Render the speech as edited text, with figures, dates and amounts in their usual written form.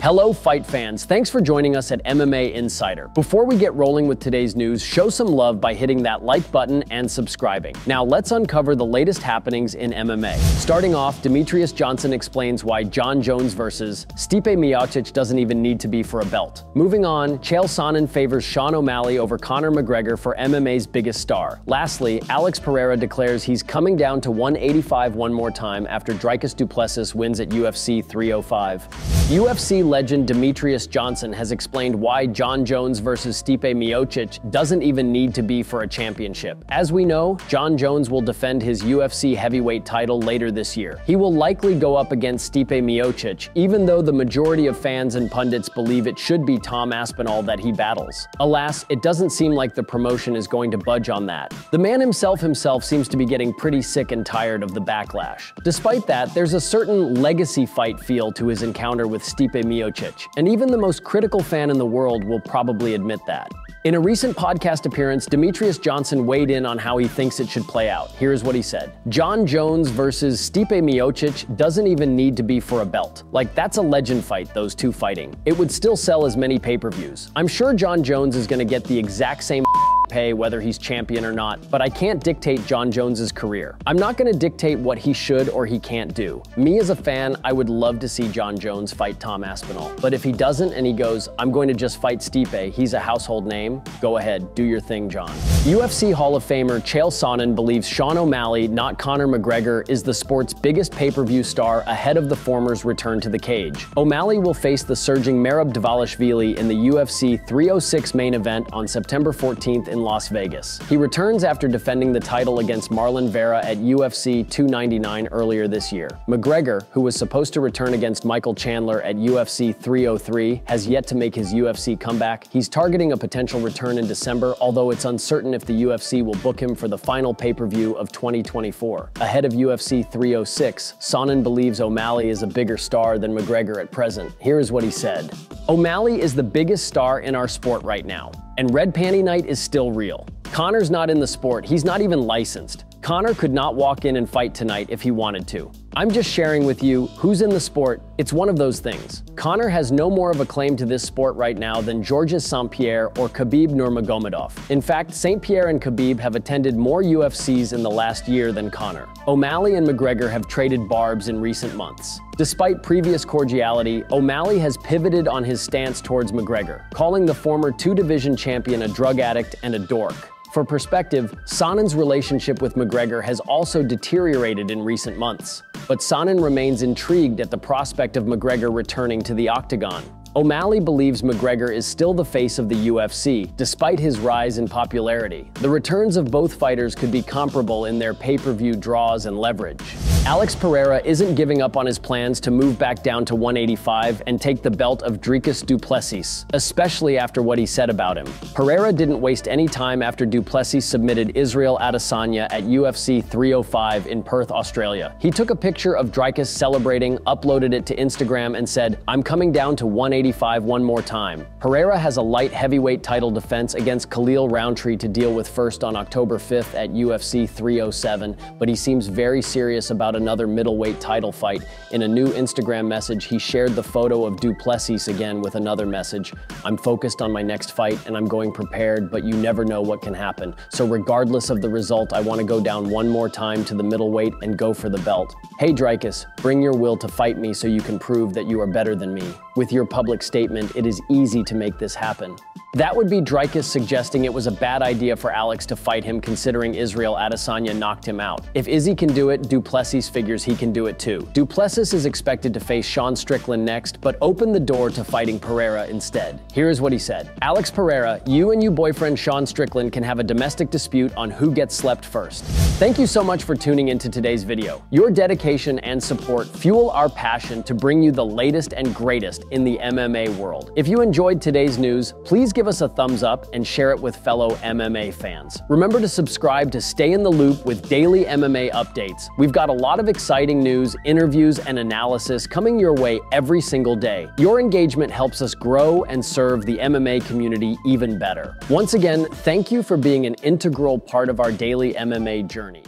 Hello fight fans, thanks for joining us at MMA Insider. Before we get rolling with today's news, show some love by hitting that like button and subscribing. Now let's uncover the latest happenings in MMA. Starting off, Demetrious Johnson explains why Jon Jones versus Stipe Miocic doesn't even need to be for a belt. Moving on, Chael Sonnen favors Sean O'Malley over Conor McGregor for MMA's biggest star. Lastly, Pereira declares he's coming down to 185 one more time after Dricus Du Plessis wins at UFC 305. UFC legend Demetrious Johnson has explained why Jon Jones versus Stipe Miocic doesn't even need to be for a championship. As we know, Jon Jones will defend his UFC heavyweight title later this year. He will likely go up against Stipe Miocic, even though the majority of fans and pundits believe it should be Tom Aspinall that he battles. Alas, it doesn't seem like the promotion is going to budge on that. The man himself seems to be getting pretty sick and tired of the backlash. Despite that, there's a certain legacy fight feel to his encounter with Stipe Miocic, and even the most critical fan in the world will probably admit that. In a recent podcast appearance, Demetrious Johnson weighed in on how he thinks it should play out. Here's what he said. Jon Jones versus Stipe Miocic doesn't even need to be for a belt. Like, that's a legend fight, those two fighting. It would still sell as many pay-per-views. I'm sure Jon Jones is gonna get the exact same pay whether he's champion or not, but I can't dictate Jon Jones's career. I'm not going to dictate what he should or he can't do. Me as a fan, I would love to see Jon Jones fight Tom Aspinall, but if he doesn't and he goes, I'm going to just fight Stipe, he's a household name, go ahead, do your thing, Jon. UFC Hall of Famer Chael Sonnen believes Sean O'Malley, not Conor McGregor, is the sport's biggest pay-per-view star ahead of the former's return to the cage. O'Malley will face the surging Merab Dvalishvili in the UFC 306 main event on September 14th in Las Vegas. He returns after defending the title against Marlon Vera at UFC 299 earlier this year. McGregor, who was supposed to return against Michael Chandler at UFC 303, has yet to make his UFC comeback. He's targeting a potential return in December, although it's uncertain if the UFC will book him for the final pay-per-view of 2024. Ahead of UFC 306, Sonnen believes O'Malley is a bigger star than McGregor at present. Here is what he said. O'Malley is the biggest star in our sport right now, and Red Panty Night is still real. Conor's not in the sport, he's not even licensed. Conor could not walk in and fight tonight if he wanted to. I'm just sharing with you who's in the sport. It's one of those things. Conor has no more of a claim to this sport right now than Georges St. Pierre or Khabib Nurmagomedov. In fact, St. Pierre and Khabib have attended more UFCs in the last year than Conor. O'Malley and McGregor have traded barbs in recent months. Despite previous cordiality, O'Malley has pivoted on his stance towards McGregor, calling the former two-division champion a drug addict and a dork. For perspective, Sonnen's relationship with McGregor has also deteriorated in recent months, but Sonnen remains intrigued at the prospect of McGregor returning to the octagon. O'Malley believes McGregor is still the face of the UFC, despite his rise in popularity. The returns of both fighters could be comparable in their pay-per-view draws and leverage. Pereira isn't giving up on his plans to move back down to 185 and take the belt of Dricus Du Plessis, especially after what he said about him. Pereira didn't waste any time after Du Plessis submitted Israel Adesanya at UFC 305 in Perth, Australia. He took a picture of Dricus celebrating, uploaded it to Instagram, and said, "I'm coming down to 185 one more time." Pereira has a light heavyweight title defense against Khalil Rountree to deal with first on October 5th at UFC 307, but he seems very serious about another middleweight title fight. In a new Instagram message, he shared the photo of Du Plessis again with another message. "I'm focused on my next fight and I'm going prepared, but you never know what can happen. So regardless of the result, I want to go down one more time to the middleweight and go for the belt. Hey Dricus, bring your will to fight me so you can prove that you are better than me. With your public statement, it is easy to make this happen." That would be Dricus suggesting it was a bad idea for Alex to fight him considering Israel Adesanya knocked him out. If Izzy can do it, Du Plessis figures he can do it too. Du Plessis is expected to face Sean Strickland next, but open the door to fighting Pereira instead. Here's what he said. "Alex Pereira, you and your boyfriend Sean Strickland can have a domestic dispute on who gets slept first." Thank you so much for tuning into today's video. Your dedication and support fuel our passion to bring you the latest and greatest in the MMA world. If you enjoyed today's news, please give us a thumbs up and share it with fellow MMA fans. Remember to subscribe to stay in the loop with daily MMA updates. We've got a lot of exciting news, interviews, and analysis coming your way every single day. Your engagement helps us grow and serve the MMA community even better. Once again, thank you for being an integral part of our daily MMA journey.